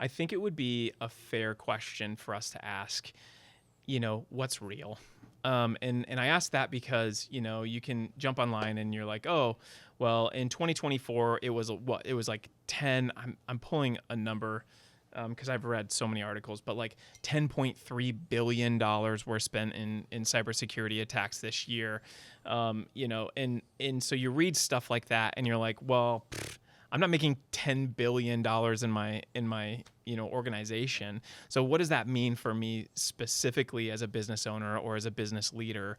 I think it would be a fair question for us to ask, what's real? And I ask that because, you can jump online and you're like, oh, well, in 2024, it was what? It was like 10. I'm pulling a number because I've read so many articles, but like $10.3 billion were spent in cybersecurity attacks this year. And so you read stuff like that and you're like, well, I'm not making $10 billion in my organization. So what does that mean for me specifically as a business owner or as a business leader?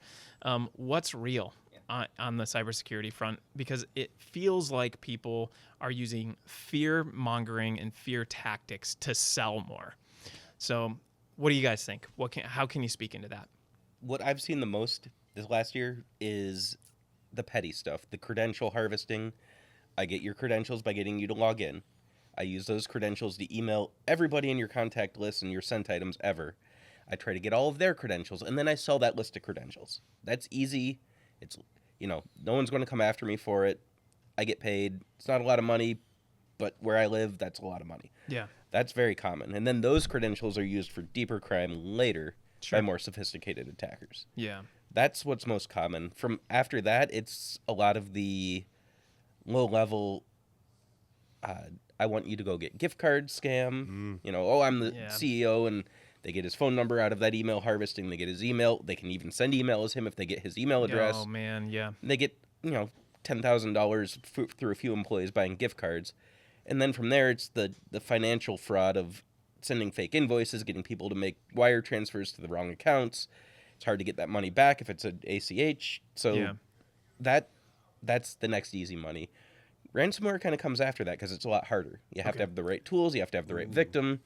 What's real on the cybersecurity front? Because it feels like people are using fear mongering and fear tactics to sell more. So what do you guys think? How can you speak into that? What I've seen the most this last year is the petty stuff, the credential harvesting. I get your credentials by getting you to log in. I use those credentials to email everybody in your contact list and your sent items ever. I try to get all of their credentials, and then I sell that list of credentials. That's easy. It's, no one's going to come after me for it. I get paid. It's not a lot of money, but where I live, that's a lot of money. Yeah. That's very common. And then those credentials are used for deeper crime later Sure. by more sophisticated attackers. Yeah. That's what's most common. From after that, it's a lot of the low level, I want you to go get gift card scam. I'm the CEO, and they get his phone number out of that email harvesting. They get his email. They can even send email as him if they get his email address. Oh man, yeah. They get $10,000 through a few employees buying gift cards, and then from there it's the financial fraud of sending fake invoices, getting people to make wire transfers to the wrong accounts. It's hard to get that money back if it's an ACH. So that's the next easy money. Ransomware kind of comes after that because it's a lot harder. You have to have the right tools. You have to have the right victim.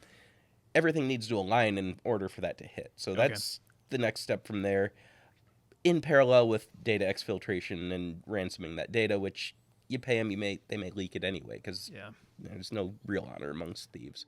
Everything needs to align in order for that to hit. So that's the next step from there, in parallel with data exfiltration and ransoming that data, which you pay them, they may leak it anyway because there's no real honor amongst thieves.